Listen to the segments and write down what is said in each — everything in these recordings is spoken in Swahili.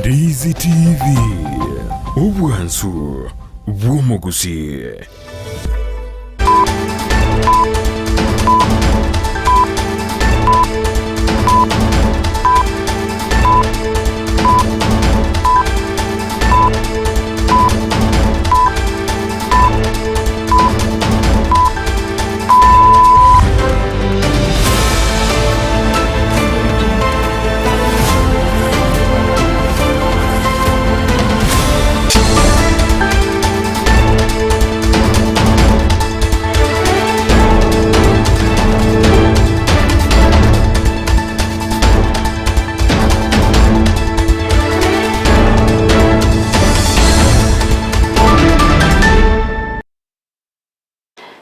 Ndizi TV Obwansu bw'omuguzi.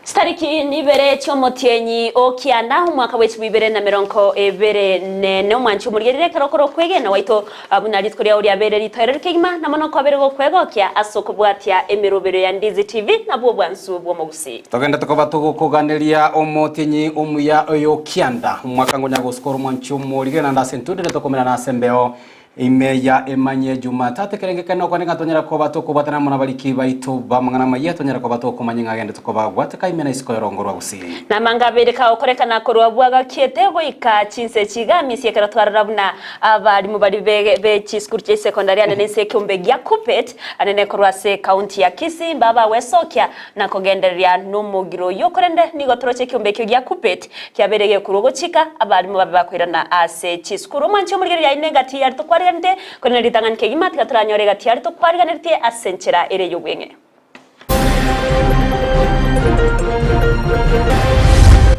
Stariki nibere chomotienyi okiana umwaka wetu bibere na mironko ebere ne umwanchu murgerire karokoro kwege na waito abunari tkuria uri abere ritoere kigima na monoko abere go kwego kya asoko bwatia emirobere ya Ndizi TV na bwo bwansu bwo mugusi togenda tukoba tugukuganiria omotienyi umuya oyokianda umwaka ngonya goskoro mwanchu murigere na ndasentude tokomera na sembeo imeya emanye Jumatatu kerengekano kwa ninga tonyera ko bato ko batana mona baliki baito bamangana maye tonyera ko bato ko manyinga gende to ko bagwateka imena isiko yorongorwa gusi na mangabere ka okorekana korwa bwaga kiete go ika chinse chigami siekera twararabuna abari mu bari be chiskurche secondary ane se kumbe gya kupet ane korwa se county ya Kisii baba wesokia na kogenderia no mugiro yokorende nigo troche kumbe kyo gya kupet kyaberege kurogo chika abari mu baba bakwirana ase chiskuru mancho murigeri ya negati ya to Rente con el ritangan ke gimat ka tranyo rega tiar to kwari ganertie asenchera ere yogwenge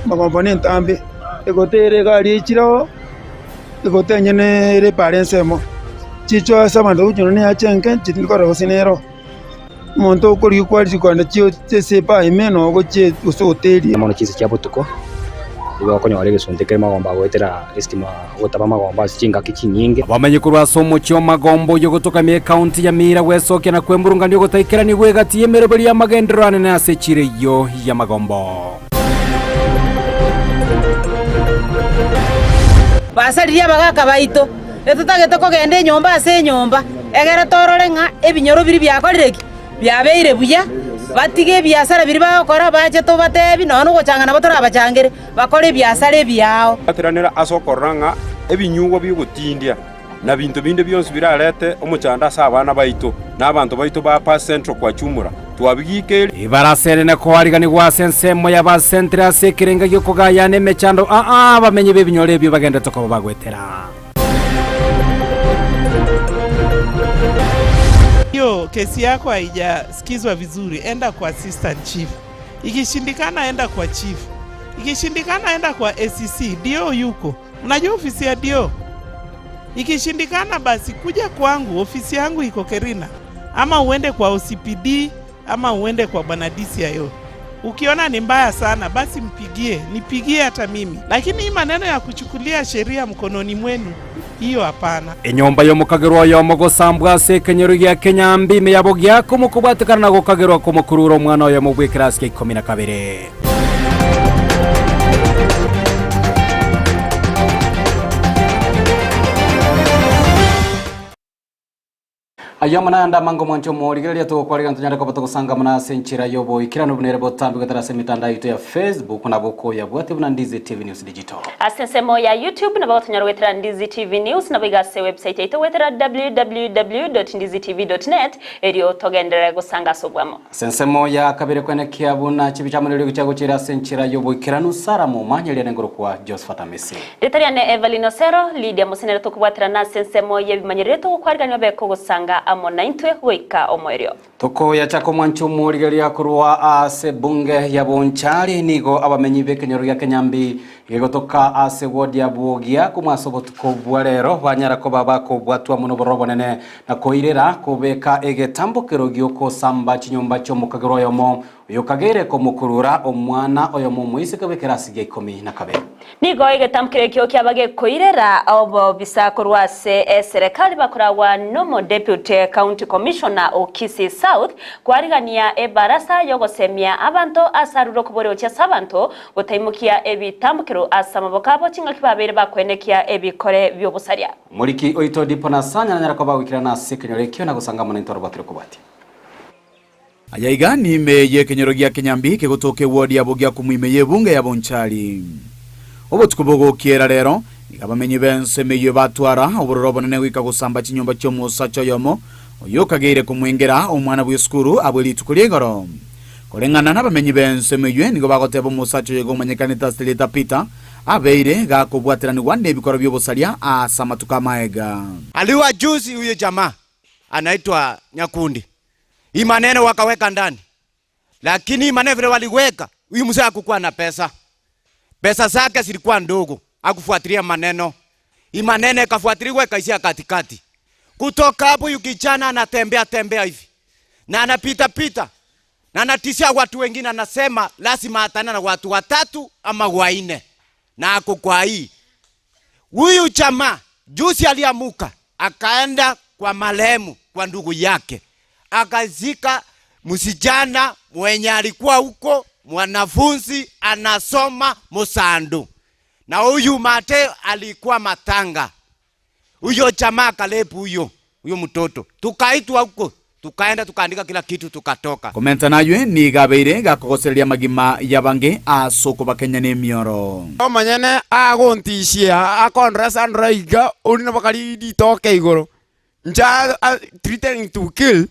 component ambi egotere gari chiro egotenye ne re parents mo chicho samando ujuno ne achenke chitikoro gosinero monto kuri kwari kwanda chio sepa imeno go che usoteri mono chise cha butuko iba konyo rege sontekere magomba gwetera estima gotaba magomba chinga kichinyinge bamenye kurwa somo cyo magombo yo gotoka me county ya Mira wesoke na kwemburunga ndio gotaikira ni gwegati yemeroberi ya magenderane na asechire yo ya magombo basariya bagaka baito etutagete kogende nyomba ase nyomba egere tororenga ebinyoro biri byakorereki byabeire buya batige biasara biri bakora baje to batebi none gochangana batora abachangere bakore biasara byao ateranira asokoranga ebinyugo bigutindia na bintu binde byonse birarete omuchanda sabana baito n'abantu baito ba pa central kwa chumura twabigike ibarasere ne kwarigani gwa sensemo ya ba central sekirenga gyo kogayane mechando bamenye bebinyore byo bagenda toko bagwetera Yo, kesi yako haijasikizwa vizuri, enda kwa assistant chief. Ikishindikana enda kwa chief. Ikishindikana enda kwa SCC, DO yuko. Unajua ofisi ya DO? Ikishindikana basi kuja kwangu, ofisi yangu iko Kerina. Ama uende kwa OCPD, ama uende kwa bwana DCIO. Ukiona ni mbaya sana, basi mpigie, nipigie hata mimi. Lakini hii maneno ya kuchukulia sheria mkononi mwenu, hiyo hapana. Enyomba yo mukagerwa yo mogosambwa se kenyero ya Kenyambi me yabo gyako mukubatekana na gokagerwa ko mukururo mwana yo mubwekira ske 12 ayamana anda mango mwancho morigeria to kwari gantu nyara ko batogosanga mana senchira yobo ikirano bunere botambi gatara se mitanda yitu ya Facebook na boko ya bwate buna Ndizi TV News Digital asensemo ya YouTube na bawatu nyara wetera Ndizi TV News na bigase website yitu wetera www.ndizitv.net erio togendera gusanga sobwamo sensemo ya kabere kwene kiabuna chibichamuniro gichago chira senchira yobo ikirano sara mu manyeli nengoro kwa Josephat Messi Ritariane Evelyn Osero Lydia Musinera tukubwatira na sensemo ye bimanyireto kwari ganyo beko gusanga amona intwe goika omoerio toko ya chako mwanchu murigeria kurwa ase bunge ya Bonchari nigo abamenyi bekenyoro ya Kenyambi yegotoka ase wodi ya Buogia kumasobotuko bwarero banyara ko babako bwatwa muno borobonene na koirera kubeka egetambukiro gyoko samba chinyomba cyo mukagero yomo yokagere ko mukurura omwana oyo mu muise kabekera sige 12 nigo egetambukiro kyo kyabage koirera obo bisakorwa se serikali bakorawa nomo deputy county commissioner o Kisii South kwarigania ebarasa yogosemia abantu asaruro kuboreo cha sabanto gutaimukia ebitambukiro iguru asama bokabo chinga kibabere bakwenekia ebikore byobusaria Muriki oito dipo na sanya na nyarako bagwikirana sekenyoro ekyo na gusanga mu ntoro batire kubati. Ayaiga ni meye kenyoro gya Kenyambi kegotoke wodi ya Bogia kumwime yebunge ya Bonchari. Obo tukubogo kiera rero nikabamenyi bense meye batwara oburoro bonene wika gusamba chinyumba cyo musacho yomo oyokagere kumwengera omwana bw'eskuru abweli tukuliegoro. Kolengana n'abamenyi bense meye nigo bagoteba musacho yego manyekanita stelita pita abeire ga kubwatirani wande ebikoro byobusalia asamatuka maega. Aliwa juzi huyo jamaa anaitwa Nyakundi. Hii maneno wakaweka ndani. Lakini hii maneno vile waliweka, huyu mzee hakukuwa na pesa. Pesa zake zilikuwa ndogo, hakufuatilia maneno. Hii maneno ikafuatiliwa ikaishia katikati. Kutoka hapo yukichana anatembea hivi. Na anapita. Na anatishia watu wengine anasema lazima atana na watu 3 ama 4. Na ako kwa hii. Huyu jamaa juzi aliamuka akaenda kwa marehemu kwa ndugu yake. Akazika msijana mwenye alikuwa huko mwanafunzi anasoma Musandu. Na huyu mate alikuwa matanga. Huyo jamaa kalepu huyo mtoto. Tukaitwa huko, tukaenda tukaandika kila kitu tukatoka. Komenta nayo ni gabeire gakogoseria magima yabange asoko bakenya ne mioro. Omanyene agontishia akonrasa nraiga urina bakari ditoke igoro. Nja threatening to kill.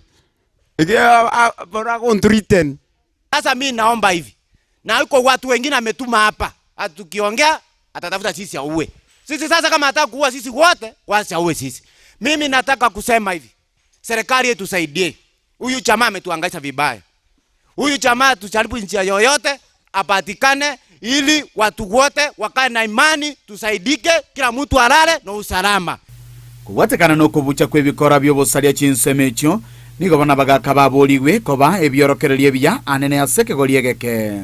Sasa mimi naomba hivi. Na yuko watu wengine ametuma hapa. Atukiongea atatafuta sisi auwe. Sisi sasa kama ataka kuua sisi wote, wasi auwe sisi. Mimi nataka kusema hivi. Serikali yetu tusaidie. Huyu jamaa ametuhangaisha vibaya. Huyu jamaa tujaribu njia yoyote apatikane ili watu wote wakae na imani, tusaidike, kila mtu alale na usalama. Kuwatekana no kubucha kwebikora byobusalia chinsemechyo nigo bana bagaka baboliwe koba ebyorokererie bya anene aseke goliegeke.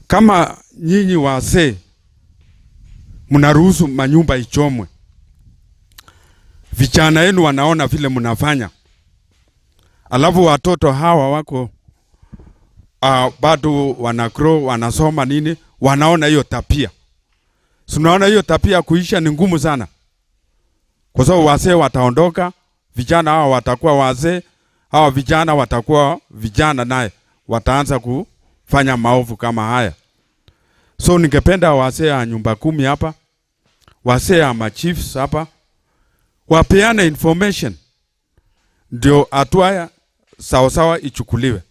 Kama nyinyi wase mnaruhusu manyumba ichomwe, vijana yenu wanaona vile mnafanya, alafu watoto hawa wako bado wanagrow wanasoma nini, wanaona hiyo tapia. Tunaona hiyo tapia kuisha ni ngumu sana, kwa sababu wase wataondoka, vijana hawa watakuwa wazee, hawa vijana watakuwa vijana naye wataanza kufanya maovu kama haya. So ningependa wase ya nyumba 10 hapa, wase ya machiefs hapa wapeane information ndio hatua sawa ichukuliwe.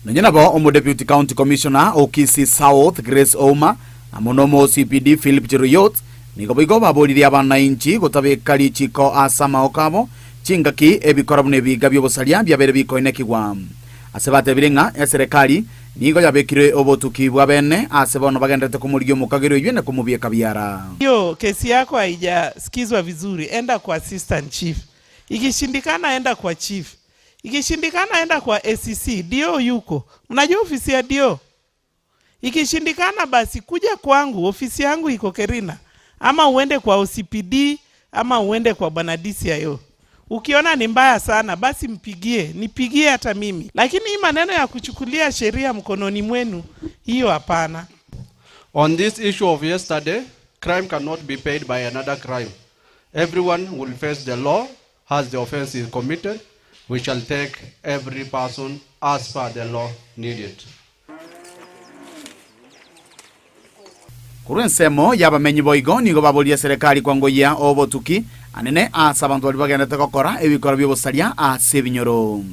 Nanyana ba omo deputy county commissioner Okisi South Grace Oma amonomo CPD Philip Cheruiyot niko bigo baboliria abananchi gotabekali chiko asama okabo chingaki ebikora bune biga byobusalia byabere bikoine kigwa asebate birenga ya serikali nigo yabekire obotuki bwa bene asebono bagendete kumulio mukagiro yene kumubie kabiara. Hiyo kesi yako haijasikizwa vizuri, enda kwa assistant chief. Ikishindikana enda kwa chief. Ikishindikana enda kwa ACC, dio yuko. Mnajua ofisi ya dio. Ikishindikana basi kuja kwangu, ofisi yangu iko Kerina. Ama uende kwa OCPD, ama uende kwa bwana DCIO. Ukiona ni mbaya sana, basi mpigie, nipigie hata mimi. Lakini hii maneno ya kuchukulia sheria mkononi mwenu, hiyo hapana. On this issue of yesterday, crime cannot be paid by another crime. Everyone will face the law as the offense is committed. We shall take every person as per the law needed. Kurensemo yabamenyi boigo nigo babolia serikali kwangoya obotuki anene asabantu bali bagendete gukora ebikora byobusalia asebinyoro.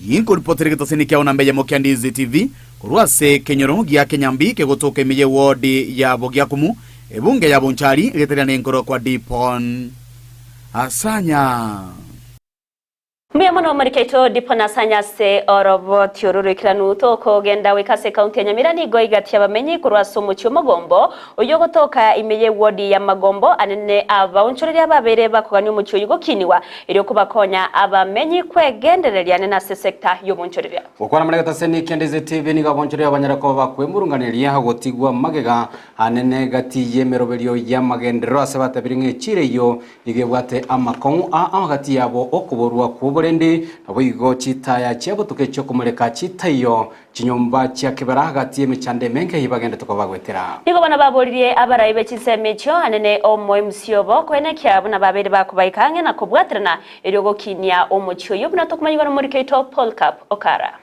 Yinko ripotere gitoseni kya onambeje mokiandizi TV kurwase kenyoro gya Kenyambi kegotoka emije wodi ya Bogia kumu ebunge ya Bonchari geterane nkoro kwa Dipon asanya. Mbuya mono mariketo dipona sanya se orobo tiororo kiranu toko genda wekase kaunti ya Nyamira goigatia bamenyi kurwaso mucyo Magombo uyogotoka imeye wodi ya Magombo anene abaunchurira babere bakogani mucyo yugo kiniwa iri kubakonya abamenyi kwegendereria na sector y'obunchurira. Okwana marigata seni Kiandizi TV ni gabonchurira abanyarako bakwemurunganiria hagotigwa magega anene gati yemeroberio ya magendero asebata biringe chireyo igebwate amakongu amagati yabo okuborwa kubo borendi aboigo chitaya chiabotuke cyo kumureka chitayo chinyomba chia kibara gatie michande menge ibagende tukobagwetera niko bana baboririe abarayi bechisemecho anene omo msiobo kwene kyabo na babere bakubayikange na kubwatrana eryogo kinia omuchyo yobuna tokumanywa muri Keito Paul Cup Okara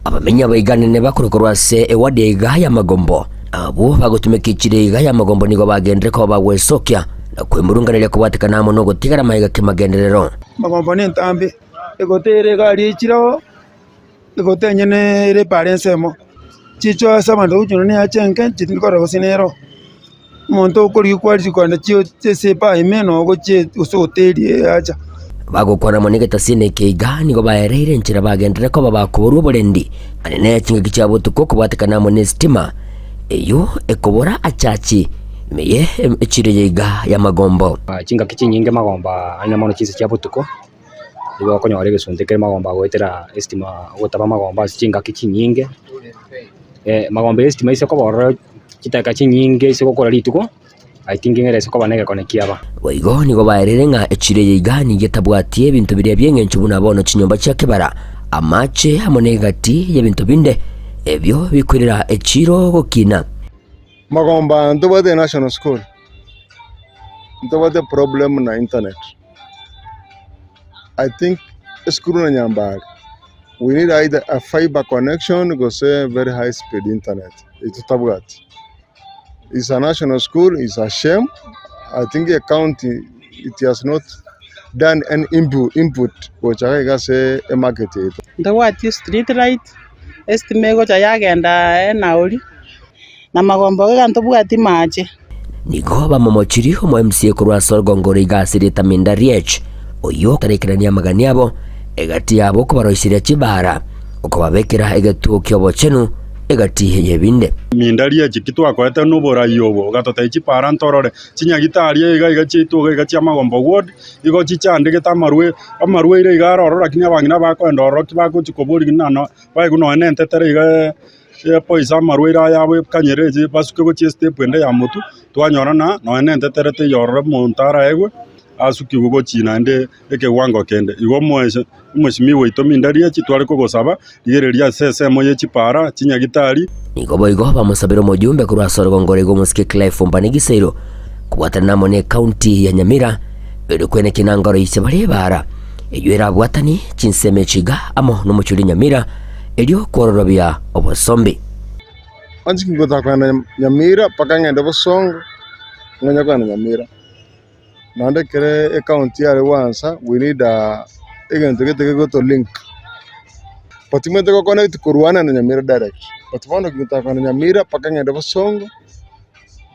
abamenya bayiganene bakurukorwa se ewade iga ya magombo abo bagutumikikire iga ya magombo nigo bagendere ko bagwesokya na kwemurunganira kubwatikana mo no gutigara mayiga kimagenderero magombo ni ntambi egotere gari chiro egotenyene re parensemo chicho samando ujuno ni achenke chitikora gosinero monto kuri kwari kwanda chiyo sepa imeno goche usoteri acha bagukora monigeta sine keiga nigo baereire nchira bagendere ko babakuburwa borendi anene chinga cyabo tuko batikana mo ne stima eyo ekobora achachi meye echire yiga ya magombo chinga kichinyinge magomba anya mono chise cyabo tuko ibo konyo arege sondeke magomba gwetera estima gotaba magomba chinga kichinyinge magomba estima ise ko boro kitaka chinyinge ise gukora lituko I think ngere siko banega konekiaba waigo nigo baerere nga echire yiga nigetabwatie bintu bire byengenchu buna bono chinyomba cya kibara amache amonegati y'ebintu binde ebyo bikwirira echiro gokina magomba ndo bade national school ndo bade problem na internet. I think school na nyambari we need either a fiber connection go say very high speed internet. It's tabwati. It's a national school. It's a shame. I think the county it has not done an input which I can say a market. The what is street light? Estimate go chayagenda nauli. Na magombo ganto bwati mache. Nigo bamomochiri mo MCA kurwa Sorgongore igasirita minda riech. Oyo tarekerania magani abo egati abo ko baroisiria chibara. Uko babekera egatu kyobo chenu egati yebinde. Minda riech kitwakwete nubora yobo gatota chipara ntorore chinyagitari iga chitu iga chia magombo ward igo chichande getamarwe amarwe ire igarorora kinya bangina bakwendoro kibako chikobori ginano baiguno enentetere iga poisa marwira yawe kanyereje basuke go step ende ya mutu twanyorana no enente terete yorre montara egwe asuki go china ende eke wango kende igo mwese mweshimiwe itomindaria chitware ko gosaba ligereria sese moye chipara chinyagitari nigo boigo bamusabira mujumbe kurwa Sorgongore go musike Clive Mbanigiseiro kubwatana mo ne county ya Nyamira ero kwene kinangoro ise bari bara eyo bwatani chinseme chiga amo no muchuri Nyamira elio kororobia obosombi anzi ngota kwa Nyamira paka ngenda bosongo nganya kwa Nyamira nande kere account yare wansa we need a egento gete go to link patimete ko connect kurwana na Nyamira direct patimono ngota kwa Nyamira paka ngenda bosongo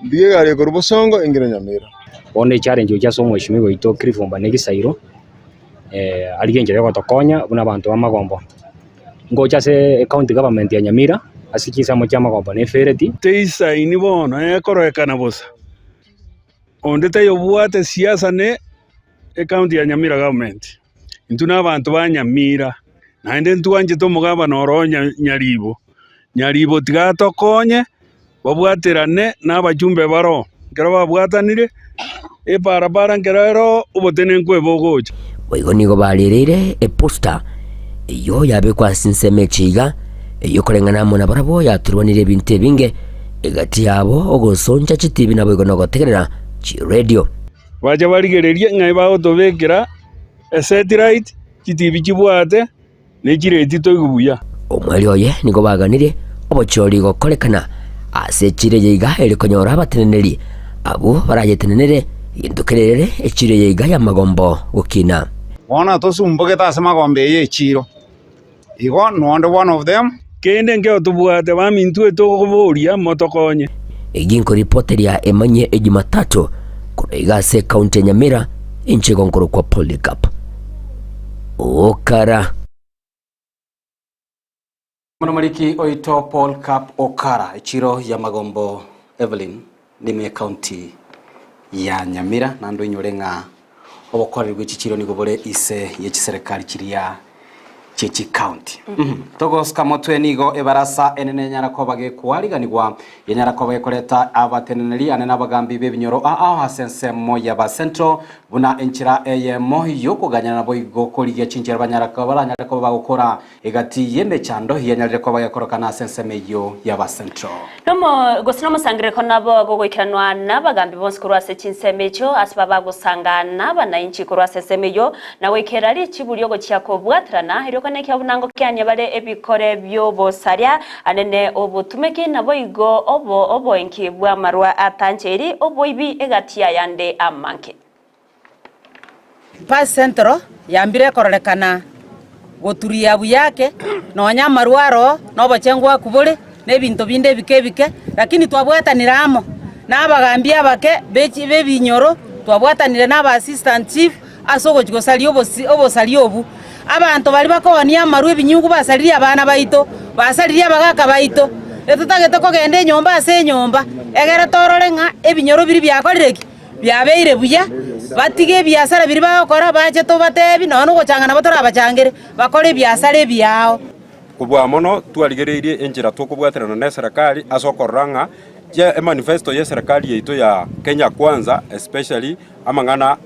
ndiye gari ko bosongo ingira Nyamira one challenge ya somo ishimiwe ito Clive Mbanigiseiro aligenjere ko tokonya buna bantu bamagombo ngocha se county government ya Nyamira asikisa mo chama kompa ne fereti teisa ini bono koreka bosa onde tayo buate siasa ne county ya Nyamira government intuna abantu ba Nyamira naende ntwanje to mugaba noronya nyaribo tigatokonye babwaterane n'abajumbe baro ngero babwatanire barabara ngero ubotene nkwebogocha waigo nigo balirire poster iyo yabe kwa sinseme chiga iyo korengana mona barabo yaturwanire binte binge egati yabo ogosonja chitibi nabo igo nogotegerera chi radio baje barigererie ngai bago tobekera satellite chitibi chibwate ne chireti to igubuya omwali oye nigo baganire obochori gokorekana ase chire yiga ere konyora bateneneri abo barayetenenere indukerere echire yiga ya magombo gukina wana tosumboke tase magombe ye chiro igo no one of them kende ngeo tubwate bamintu etogoboria motokonye eginko reporter ya emanye ejumatatu kuraiga se county Nyamira inche gonkoro kwa Paul Cup Okara Manamariki oito Paul Cup Okara ichiro ya magombo Evelyn nime county ya Nyamira nando inyorenga obokorerwe ichiro nigobore ise ye chiserikali chiria Chichi County. Togos kamotwe nigo ebarasa enene nyarako bagekwarigani yenyarako bagekoreta abateneneri anena bagambi bebinyoro hasense moya ba Central buna enchira eyemo yokuganya nabo igokorigia chinjira banyarako baranyarako bagokora egati yembe chando yenyarako bagekorokana hasense meyo ya ba Central. Nomo gosino musangire ko nabo gogoikiranwa nabagambi bonse kurwase chinsemecho asbaba gusangana bana inchi kurwase semeyo nawe kerari chiburyogo cyakobwatrana hirokane kyabunango kyanye bare ebikore byo bosarya anene obutumeki nabo igo obo enki bwa marwa atancheri obo ibi egatia yande amanke pa Central yambire kororekana goturia buyake nonya marwaro no bachengwa kubule nebinto binde bikebike lakini twabwataniramo nabagambia bake bebinyoro twabwatanire naba assistant chief asogo chigosali obosali obu abantu bali bakonia marwe binyugu basaliria abana baito basaliria bagaka baito etutagete kogende nyomba ase nyomba egere tororenga ebinyoro biri byakorireki byabeire buya batige biasara biri bakora baje to batebi none gochangana batora abachangere bakore biasara byao kubwa mono twarigereirie enjira tukubwaterana na serikali asokoranga je manifesto ya serikali yeito ya Kenya Kwanza especially amangana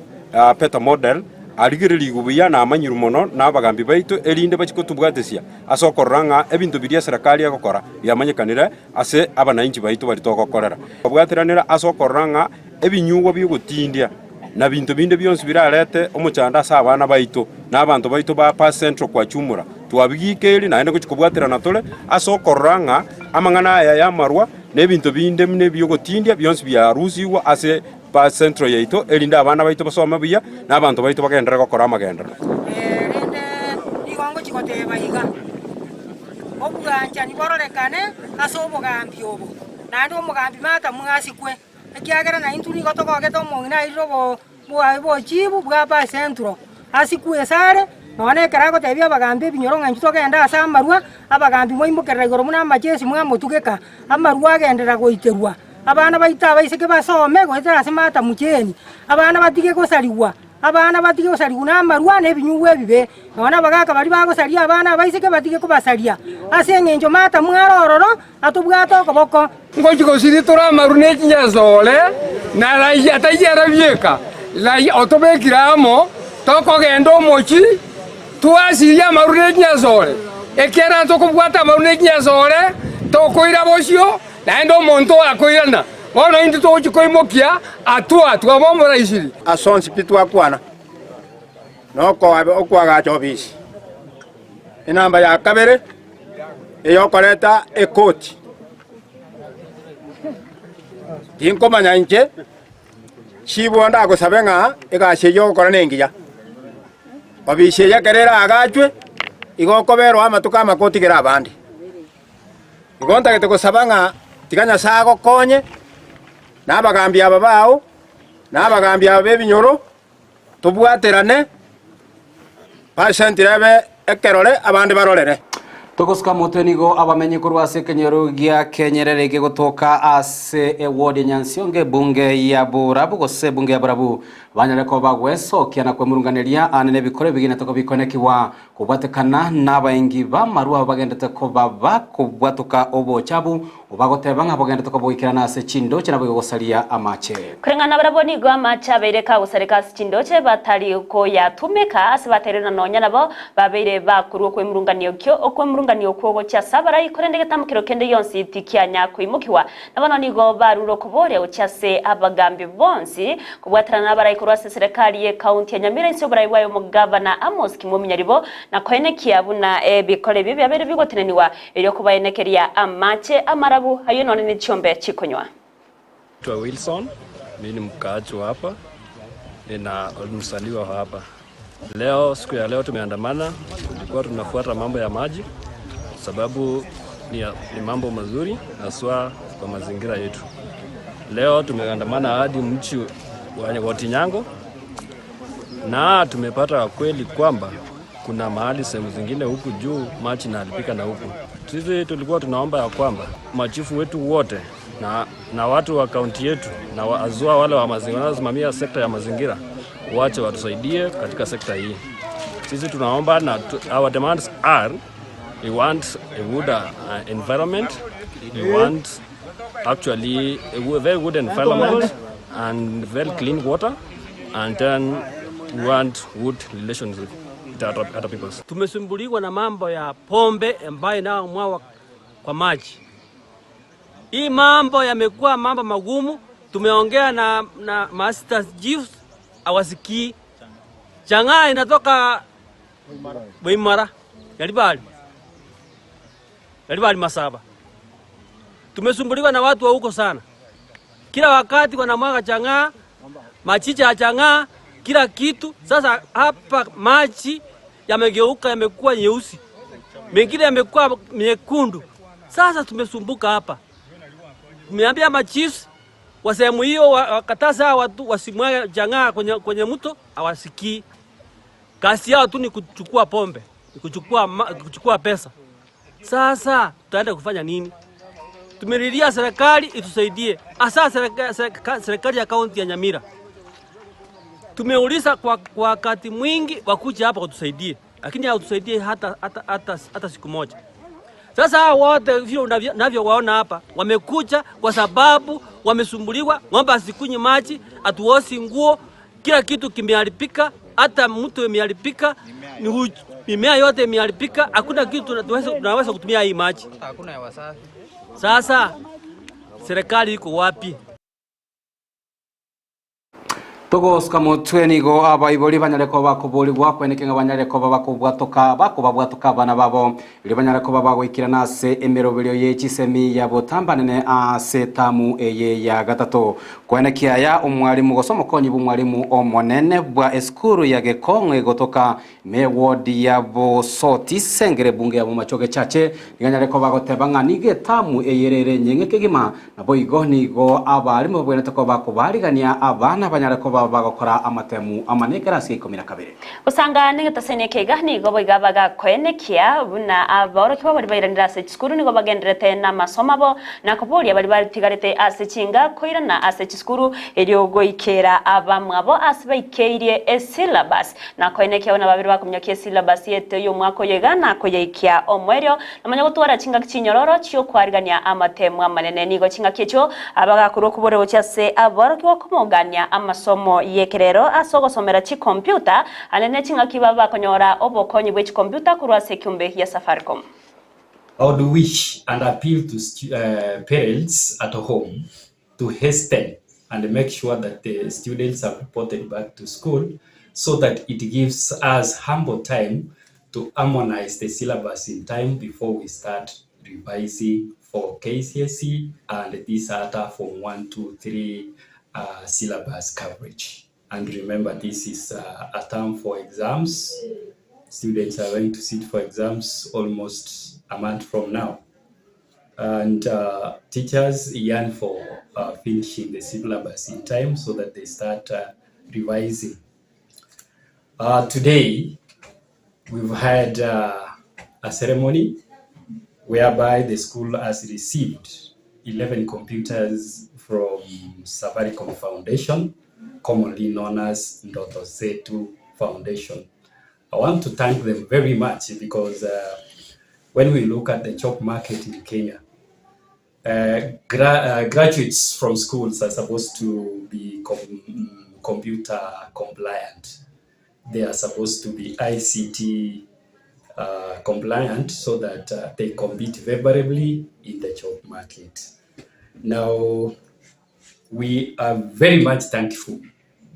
Peter Model arigiriri gubuya na amanyiru mono na bagambi baito elinde bachikotubwatesia asokoranga ebintu biria serikali yakokora yamanyekanire ase abana inchi baito bari tokokorera bwateranira asokoranga ebinyugo byogutindia na bintu binde byonse birarete omuchanda sa abana baito na abantu baito ba pa Central kwa Chumura twabigikeri na ende kuchikobwaterana tole asokoranga amangana aya ya marwa nebintu binde mne byogutindia byonse bya rusiwa ase pa Central yeito elinda abana baito basoma biya na abantu baito bagendera gukora amagendera rende igongo chikoteba iga obuganja ni bororekane asobogambi obo nandi omugambi mata mwasikwe ekiagera na intuni gotokogeta omongina irobo bo chibu bwa pa Central asikwe sare none karago tebia bagambi binyoronga nchuto genda asa amarwa abagambi moimukera igoro muna amachesi mwa mutugeka amarwa agendera goiterwa abana baita baiseke basome goitera semata mucheni abana batige gosaliwa abana batige gosaliwa na amarwa ne binyuwe bibe none bagaka bali bagosalia abana baiseke batige kubasalia asenge njo mata mwarororo atubwato koboko ngochiko siritora marune nyazole na la yata yara bieka la otobekiramo toko gendo mochi tuasiria marune nyazole ekera tokubwata marune nyazole tokoira bosio naendo monto akoirana bona indi tochikoimokia atua twabomora isiri asonsi pitwa kwana noko abe okwaga chobisi inamba ya kabere eyokoreta ekoti tinkomanya inche chibonda gosabenga egashe yokora nengiya obishe yakerera agachwe igokobero amatuka amakoti gera abandi igonta gete gosabanga tiganya sago konye nabagambi ababao nabagambi abebinyoro tubwaterane pasentirabe ekerore abandi barorere Tokoska motenigo abamenye kurwase kenyerogia kenyerere gotoka ase ewodi nyansionge bunge ya Burabu gose bunge ya Burabu banyareko bagweso kiana kwe murunganeria anene bikore bigine toko bikonekiwa kubatekana nabaingi ba marua bagendete ko baba kubwatuka obo chabu ubagotebanga bagende toko boikirana ase chindoche nabo gosalia amache kurengana baraboni gwa macha bereka gusareka chindoche batari ko yatumeka ase baterena nonya nabo babere bakuru kwe murunganio kyo okwe murunganio kwogo cha sabara ikorendege tamukiro kende yonsi itikianya kwimukiwa nabano nigo baruro kubore uchase abagambi bonsi kubwatrana nabara kurwase serikali ye county ya Nyamira inso barayiwayo mugavana Amos Kimuminyaribo na koenekia buna bikore bibi abere bigoteneniwa elyo kubayenekeria amache amarabu hayo none ni chombe chikonywa Twa Wilson mimi ni mkaaji hapa na msaliwa hapa leo siku ya leo tumeandamana tulikuwa tunafuata mambo ya maji sababu ni mambo mazuri haswa kwa mazingira yetu leo tumeandamana hadi mchi wa Tinyango na tumepata kweli kwamba kuna mahali sehemu zingine huku juu maji inalipika na huku. Sisi tulikuwa tunaomba ya kwamba machifu wetu wote na watu wa kaunti yetu na wale wa mazingira wanaosimamia sekta ya mazingira waache watusaidie katika sekta hii. Sisi tunaomba na our demands are, we want a good environment, we want actually a very good environment and very clean water, and then we want good relations with other people. Tumesumbuliwa na mambo ya pombe ambayo inayomwagwa kwa maji. Hii mambo yamekuwa mambo magumu. Tumeongea na Master Chief awasikii. Chang'aa inatoka Boimara, Yalibali Masaba. Tumesumbuliwa na watu wa huko sana. Kila wakati wanamwaga chang'aa, machicha ya chang'aa, kila kitu. Sasa hapa maji yamegeuka, yamekuwa nyeusi, mengine yamekuwa nyekundu. Sasa tumesumbuka hapa. Tumeambia machiefs wa sehemu hiyo wakataza watu wasimwage chang'aa kwenye mto, hawasikii. Kazi yao tu ni kuchukua pombe, kuchukua pesa. Sasa tutaenda kufanya nini? Tumelilia serikali itusaidie. Hasa serikali ya kaunti ya Nyamira. Tumeuliza kwa wakati mwingi wakuja hapa kutusaidie, lakini hawatusaidie hata siku moja. Sasa wote hivyo unavyowaona hapa wamekuja kwa sababu wamesumbuliwa, ng'ombe asikunywe maji, atuosi nguo, kila kitu kimeharibika, hata mtu imeharibika, mimea yote imeharibika, hakuna kitu tunaweza kutumia hii maji. Hakuna hewa safi. Sasa serikali iko wapi? Togosika mutweni go abaiboli banyareko bakubuligwa kwenekenga banyareko bakubabwatoka bana babo ili banyareko babagwikira nase emerobelyo yechisemi ya botambanene setamu eye ya gatatu kwenekia ya umwalimu gosomo konyi bumwalimu omonene bwa eskuru ya Gekong'e gotoka mewodi ya Bosoti sengere bunge ya Machoge chache nganyareko bagotebanga nigetamu eyerere nyenge kigima nabo igoni go abalimu bwenetako bakubaligania abana banyareko bagakora amatemu amanekera sikomira kabere usanga ningatasene kega nigo boigabaga kwenekia buna aboro kiba bari bayiranira ase skuru nigo bagenderete na masomo bo nakoboria bari batigarete ase chinga koirana ase skuru eryogo ikera abamwabo ase baikeirie syllabus na kwenekia ona babiri bakumyakie syllabus yete yo mwako yegana koyeikia omweryo namanya gutwara chinga kinyororo cyo kwarigania amatemu amanene nigo chinga kicho abaga kuro kubore bochase aboro kiba kumugania amasomo yekerero asogosomera chi computer anene chinga kibaba konyora obokonyi bwe chi computer kurwa sekumbe ya Safaricom. I would wish and appeal to parents at home to hasten and make sure that the students are reported back to school so that it gives us ample time to harmonize the syllabus in time before we start revising for KCSE and this other from 1, 2, 3 syllabus coverage. And remember, this is a term for exams. Students are going to sit for exams almost a month from now. And teachers yearn for finishing the syllabus in time so that they start revising. Today, we've had a ceremony whereby the school has received 11 computers from Safaricom Foundation, commonly known as Ndoto Zetu Foundation. I want to thank them very much because when we look at the job market in Kenya, graduates from schools are supposed to be computer compliant. They are supposed to be ICT compliant so that they compete favorably in the job market. Now, we are very much thankful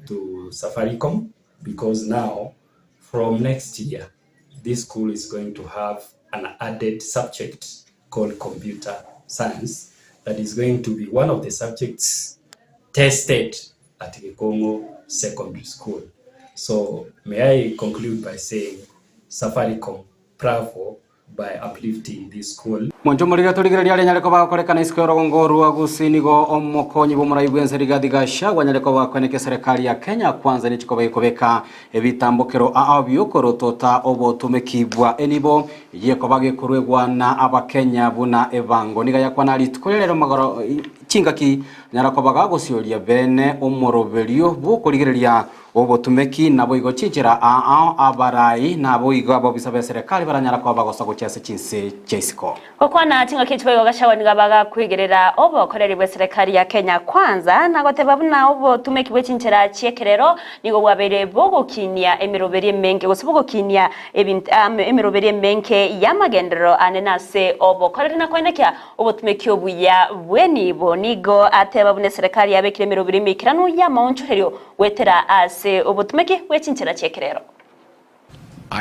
to Safaricom because now, from next year, this school is going to have an added subject called computer science that is going to be one of the subjects tested at Gikongo Secondary School. So may I conclude by saying Safaricom, bravo by uplifting this school. Monjomorira tuligereria nyareko bakorekana isikoro ngoru agusini go omokonyi bomurayibwenze rigadigasha wanyareko bakweneke serikali ya Kenya kwanza nichiko bayikobeka ebitambokero abyokoro tota obotumekibwa enibo yeko bagekurwegwa na abakenya buna ebango niga yakwana litkolero magoro chingaki nyarako bagagosyoria bene omoroberio bukoligereria obotumeki nabo igochinjira abarai nabo igo abo bisabe serikali baranyara kwa bagosa gochese chinse cheisiko okwana tinga kitwe gashawani gabaga kwigerera obokoreri bwe serikali ya Kenya Kwanza nagoteba buna obotumeki bwe chinjira chiekerero nigo wabere bogokinia emiroberi menge gosubogokinia emiroberi menge yamagendero anenase obokoreri nakwenekya obotumeki obuya bwenibo nigo ateba bune serikali yabekire emiroberi mikiranu ya maunchuherio wetera ase obotumeki bwe chinjira chiekerero.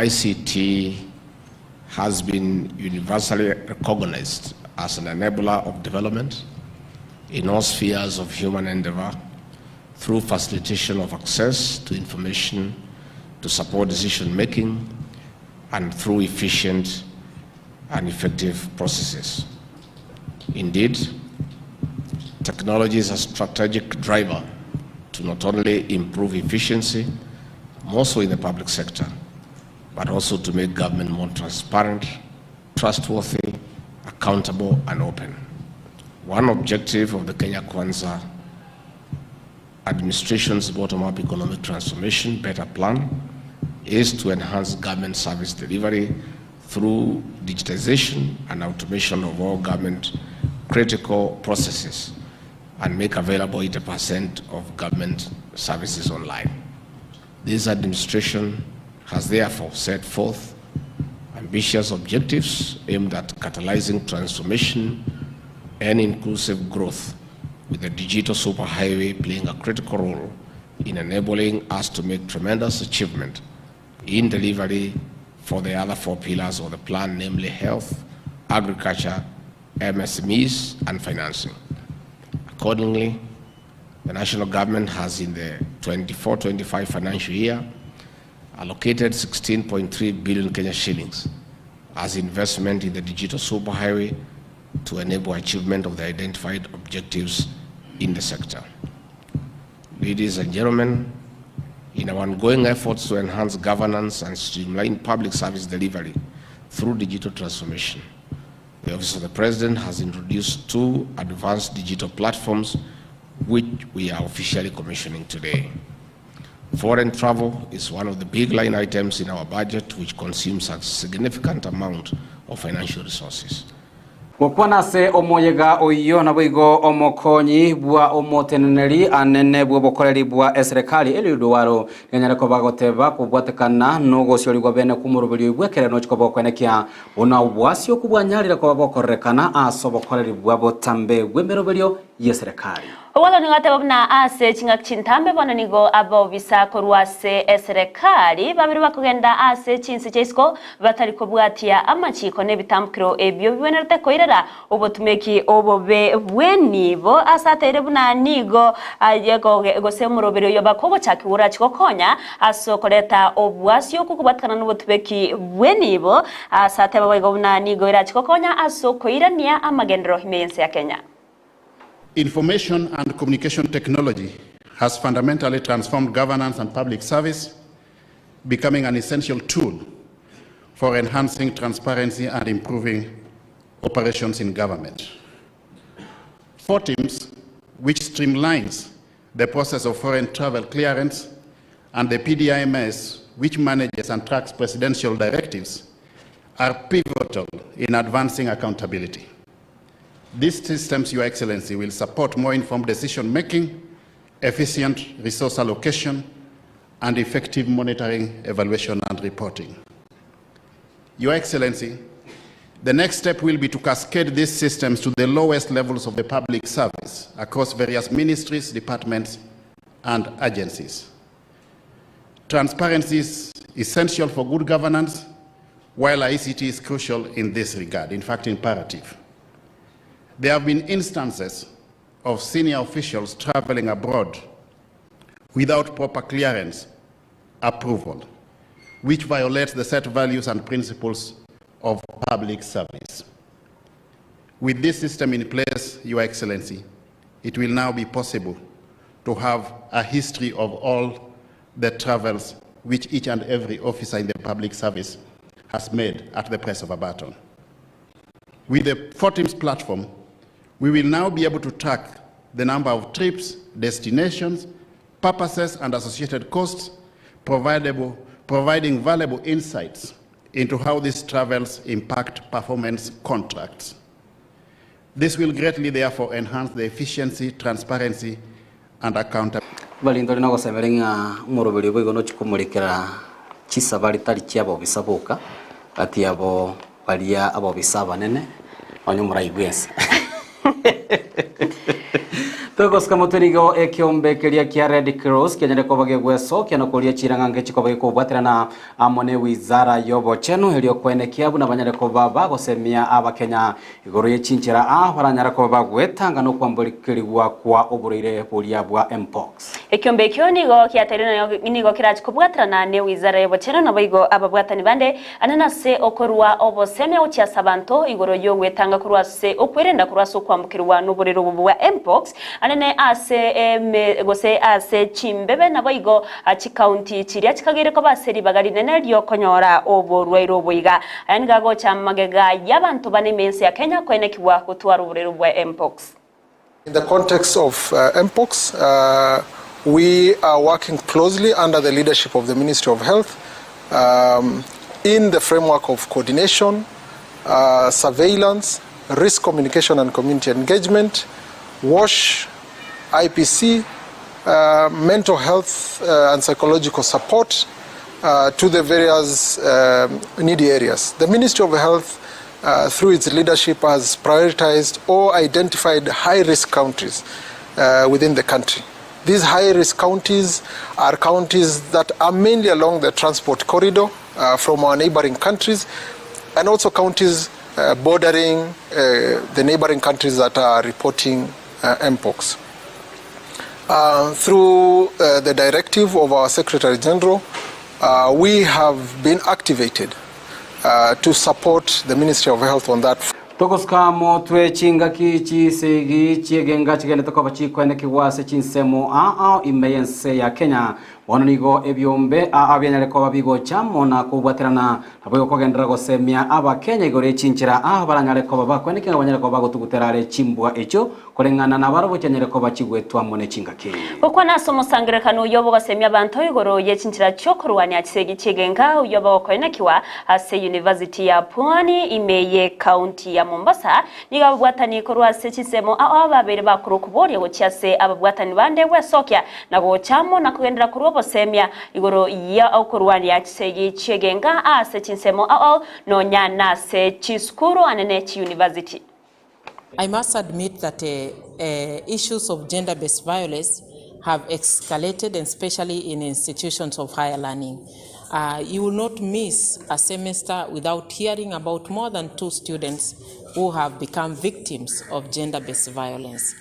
ICT has been universally recognized as an enabler of development in all spheres of human endeavor through facilitation of access to information to support decision making and through efficient and effective processes. Indeed, technology is a strategic driver to not only improve efficiency, more so in the public sector, but also to make government more transparent, trustworthy, accountable, and open. One objective of the Kenya Kwanza administration's bottom-up economic transformation better plan is to enhance government service delivery through digitization and automation of all government critical processes and make available 80% of government services online. This administration has therefore set forth ambitious objectives aimed at catalyzing transformation and inclusive growth, with the digital superhighway playing a critical role in enabling us to make tremendous achievement in delivery for the other 4 pillars of the plan, namely health, agriculture, MSMEs, and financing. Accordingly, the national government has in the 24-25 financial year allocated 16.3 billion Kenya shillings as investment in the digital superhighway to enable achievement of the identified objectives in the sector. Ladies and gentlemen, in our ongoing efforts to enhance governance and streamline public service delivery through digital transformation, the Office of the President has introduced 2 advanced digital platforms which we are officially commissioning today. Foreign travel is one of the big line items in our budget, which consumes a significant amount of financial resources. Gukwana se omoyega oyo na bwigo omokonyi bwa omoteneneri anene bwo bokoreri bwa serikali elidwaro nyanyareko bagoteba kubwatekana nogo cyori bene kumurubiri bwekere no chikobo kwenekya ona ubwasyo kubwanyarira ko bakorekana asobokoreri bwa botambe bwemerobero ye serikali. Wala ningate na ase chinga chintambe bwana nigo abo bisako ruase serikali babiri bakugenda ase chinsi chesko batariko bwatia amachiko ne bitambukiro ebyo bibonerete koirera obotumeki obobe bwenibo asatere buna nigo yego gosemurobero yo bakobo chakibura chikokonya asokoleta obwasyo kukubatkana n'obotumeki bwenibo asate babego buna nigo ira chikokonya asokoirania amagendero himense ya Kenya. Information and communication technology has fundamentally transformed governance and public service, becoming an essential tool for enhancing transparency and improving operations in government. FORTIMS, which streamlines the process of foreign travel clearance, and the PDIMS, which manages and tracks presidential directives, are pivotal in advancing accountability. These systems, Your Excellency, will support more informed decision-making, efficient resource allocation, and effective monitoring, evaluation, and reporting. Your Excellency, the next step will be to cascade these systems to the lowest levels of the public service across various ministries, departments, and agencies. Transparency is essential for good governance, while ICT is crucial in this regard, in fact, imperative. There have been instances of senior officials traveling abroad without proper clearance approval, which violates the set values and principles of public service. With this system in place, Your Excellency, it will now be possible to have a history of all the travels which each and every officer in the public service has made at the press of a button. With the FORTIMS platform, we will now be able to track the number of trips, destinations, purposes and associated costs, providing valuable insights into how these travels impact performance contracts. This will greatly, therefore, enhance the efficiency, transparency, and accountability. Balindori no gosemerenga umuroberi bwo no chikumurikira chisabari tari cyabo bisabuka ati abo balia abo bisaba nene onyumura igwese Togos mutunigo ekiombe kelia kia Red Cross kenyere ko bage gweso kiano kolia chirangange chikobe ko bwaterana amone wizara yobo chenu helio kwene kiabu na banyare ko baba gosemia abakenya igoro yechinchira baranyara ko bagwetanga no kwambulikirwa kwa oburire bulia bwa mpox ekiombe kyo nigo kiaterina nigo kirachi ko bwaterana ne wizara yobo chenu na boigo ababwatani bande anana se okorwa oboseme ucha sabanto igoro yongwetanga kurwa se okwerenda kurwa so kwambukirwa no buriro bwa mpox anene ase gose ase chimbebe na boigo achi county chiria chikagire ko baseri bagari nene ryo konyora oborwairo boiga aniga go chamagega yabantu bane mense ya Kenya kwene kiwa kutwara uburero bwa mpox. In the context of mpox, we are working closely under the leadership of the Ministry of Health in the framework of coordination, surveillance, risk communication and community engagement, WASH, IPC, mental health and psychological support to the various needy areas. The Ministry of Health, through its leadership, has prioritized or identified high-risk counties within the country. These high-risk counties are counties that are mainly along the transport corridor from our neighboring countries, and also counties bordering the neighboring countries that are reporting mpox. Through the directive of our Secretary General, we have been activated to support the Ministry of Health on that. Tokoska mo twe chinga ki chisegi chiegenga chigene tokoba chikwene kiwase chinsemo imeyense ya Kenya wananigo ebyombe abyanyale ko babigo chamo na kubwaterana abo kogendera gosemia aba Kenya igore chinchira baranyale ko bakwene kinga banyale ko bagotuguterare chimbwa echo kolengana na barabo cyanyale ko bachigwetwa mone chinga ke uko naso musangire kanu yobo gosemia bantu igoro ye chinchira chokorwani achisegi chigenga uyobo kwene kiwa ase University ya Pwani imeye county ya Mombasa niga bwatani korwa sechisemo ababere bakuru kubori go cyase ababwatani bande wesokya nago chamo nakugendera kuru semia igoro ya okorwani ya chisegi chigenga ase chinsemo no nyana se chiskuru anene university. I must admit that issues of gender-based violence have escalated, and especially in institutions of higher learning. You will not miss a semester without hearing about more than 2 students who have become victims of gender-based violence.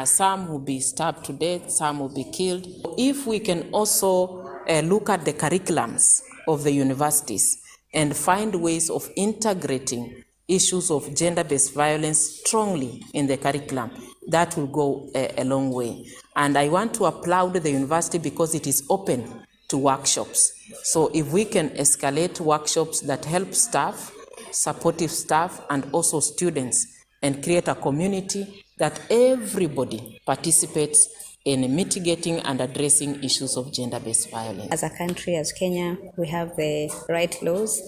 Some will be stabbed to death, some will be killed. If we can also look at the curriculums of the universities and find ways of integrating issues of gender-based violence strongly in the curriculum, that will go a long way. And I want to applaud the university because it is open to workshops. So if we can escalate workshops that help staff, supportive staff, and also students, and create a community that everybody participates in mitigating and addressing issues of gender-based violence. As a country, as Kenya, we have the right laws,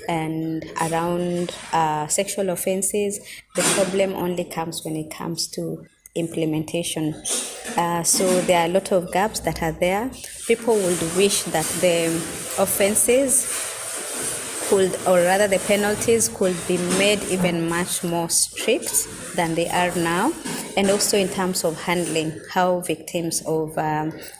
and around sexual offenses, the problem only comes when it comes to implementation. So there are a lot of gaps that are there. People would wish that the offenses could, or rather the penalties could be made even much more strict than they are now. And also in terms of handling, how victims of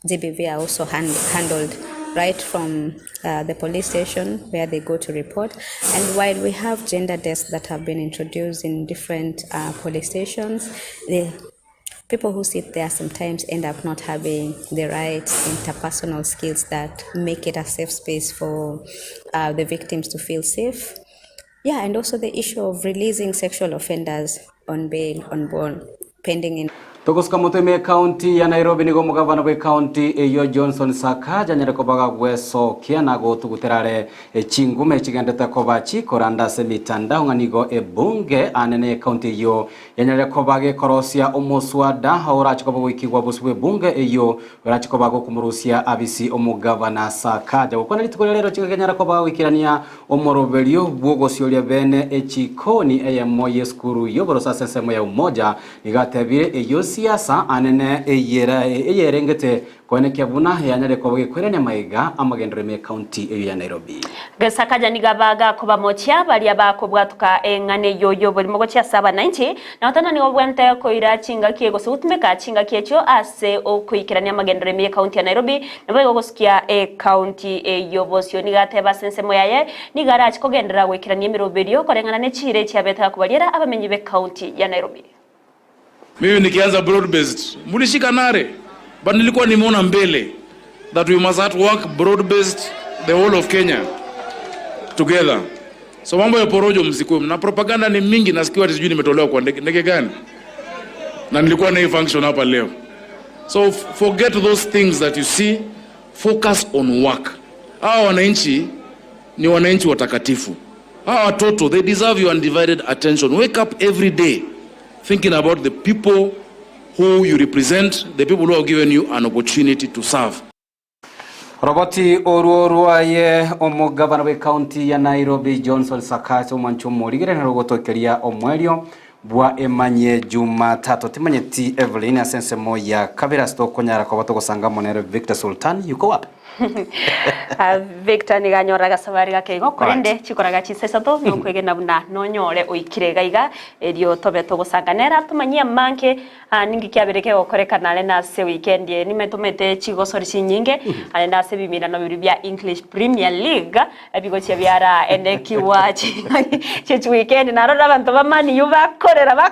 GBV are also handled, right from the police station where they go to report. And while we have gender desks that have been introduced in different police stations, the people who sit there sometimes end up not having the right interpersonal skills that make it a safe space for the victims to feel safe. Yeah, and also the issue of releasing sexual offenders on bail, on bond, pending in Tokoska muteme county ya Nairobi nigo mugavana we county eyo Johnson Sakaja nyareko baga gweso kiana go tuguterare chingume chigendete kobachi koranda semitanda nganigo ebunge anene county yo yanyareko bage korosia omoswada haura chikobo wikigwa buswe bunge eyo urachiko bago kumurusia abisi omugavana Sakaja gukona litukore rero chiganyareko baga wikirania omoroberio bwogo siolia bene echikoni eyemoye skuru yo borosa sensemo ya umoja igatebire eyo siasa anene eyerengete kone kyabuna yanyare ko bwekwerene maiga amagendere me county ya Nairobi Sakaja nigabaga kuba mochya bali abako bwatuka engane yoyo bali mogo kya 790 na utana ni obwente ko irachinga kiego sutumeka chinga kiecho ase okuikirania amagendere me county ya Nairobi nabo gosukia county yobosyo nigateba sensemo yaye nigarachi kogendera wekirania miroberio korengana ne chire cyabeta kubaliera abamenyi be county ya Nairobi. Mimi nikianza broad based mulishika nare but nilikuwa nimeona mbele that we must have to work broad based the whole of Kenya together. So mambo ya porojo msikuwe na propaganda ni mingi, nasikia ati sijui nimetolewa kwa ndege gani na nilikuwa na hii function hapa leo. So forget those things that you see, focus on work. Hawa wananchi ni wananchi watakatifu. Hawa watoto, they deserve your undivided attention. Wake up every day thinking about the people who you represent, the people who have given you an opportunity to serve. Roboti oruoruaye omugavana we county ya Nairobi Johnson Sakaja omancho morigere na rogotokeria omwerio bwa emanye Jumatatu timanye ti Evelyn asensemo ya kabira stoko nyara kwa bato gusanga monere Victor Sultan yuko wapi Victor ni ganyora gasabari gakego kurende chikoraga chisesato nukwege nabuna nonyore oikirega iga erio tobeto gusanganera tumanyia manke ningi kyabireke okorekana le na se weekend ye nimetumete chigosori chinyinge ale na se bimira no bya English Premier League abigo cyabyara endeki wachi chechi weekend narora abantu bamani yubakorera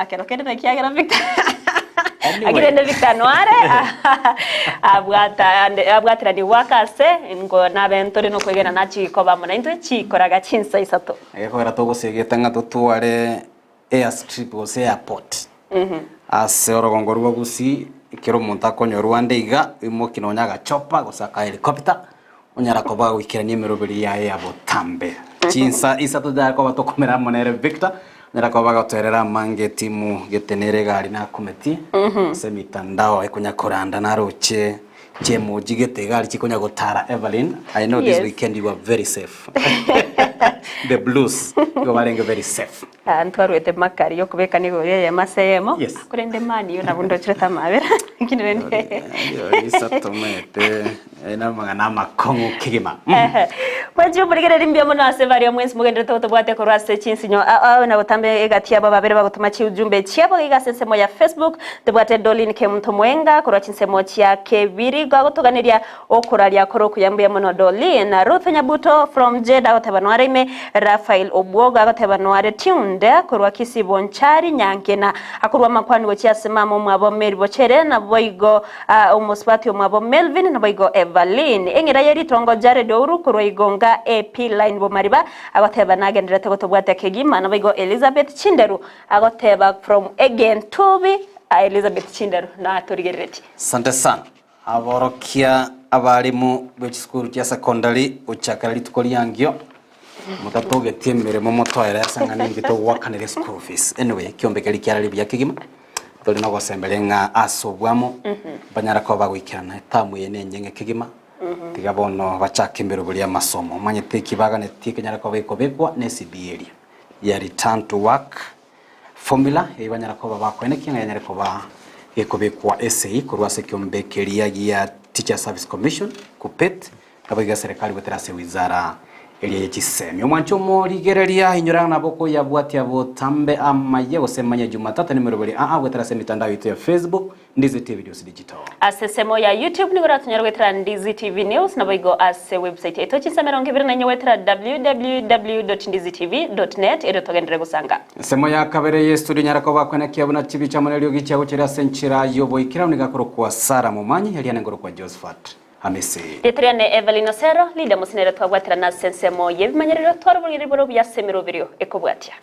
kero kende nakiagera Victor agirende Victor Noire abwatira di wakase ngo nabentore no kwegera nachiko bamona into chikoraga chinsa isato egora togosegeta nga tutware airstrip ose airport ase orogongo rwo gusi ikero muntu akonyorwa ndeiga imokino nyaga chopa gusaka helicopter onyara ko bagwikirania mirobiri ya Botambe chinsa isato da ko batokomera monere Victor nera kwa baga terera mange timu getenere gari na kometi semitandao ekunya koranda na roche chemo jigete gari chikonya gotara Evelyn. I know this weekend you are very safe. The Blues you are very safe. Antwarwete makari yo kubeka nigo ye masemo kurende mani yo nabundo chireta mabera kinende isatomete ena magana makongo kigima Wajo burigere rimbya mona ase vario mwensi mugende toto bwate ko rase chinsinyo na Botambe egatia baba bere bagutuma chi ujumbe chiabo igasensemo ya Facebook tebwate Dolin Kemuntu Mwenga ko rachinsemo chia kebiri gagotoganiria okuralia koro kuyambuya mono Dolin na Ruth Nyabuto from Jeddah otabanware me Rafael Obwoga otabanware Tunde korwa Kisibonchari Nyankena akorwa makwani gochia semamo mwabo Mary Bochere na boigo omoswati mwabo Melvin na boigo Evelyn engira yeri tongo Jared Ouru korwa igonga AP line bo mariba agoteba nagendera tegotobwate kegima na boigo Elizabeth Chinderu agoteba from again to be Elizabeth Chinderu na torigereti Sante sana aborokia abarimu b'ekisukuru kya secondary uchakarali tukoliyangyo mutatoge tiemere momotwara yasanga ningito wakanere school fees anyway kyombekeli kyarali bya kigima toli no gosembelenga asobwamo banyara ko bagwikirana tamu yene nyenge kigima tigabono bachakembero buli amasomo manye tekibaga ne tikenyara ko bekobekwa ne CBL ya return to work formula ebanyara ko babakone kinga ko ba ekobekwa SAE kurwase kyombekeli ya Teacher Service Commission kupet kabiga serikali weterase wizara eliye chisemi omwancho morigereria inyurana naboko ya bwati ya Botambe amaye osemanya Jumatatu nimero bali weterase mitandao yetu ya Facebook Ndizi TV News Digital asesemo ya YouTube ni gora tunyara wetera Ndizi TV News na boigo ase website yetu chisamera ngibira nanyo wetera www.ndizitv.net edo togendere gusanga semo ya kabere ye studio nyara ko bakwana kyabona chibi cha monelio gichago kira senchira yobo ikira unigakoro kwa Sara Mumanyi yali anengoro kwa Josephat Amese Etriane Evelyn Osero lida musinere twagwatira na sensemo yebimanyerero twarubuliriboro bya semero birio ekobwatia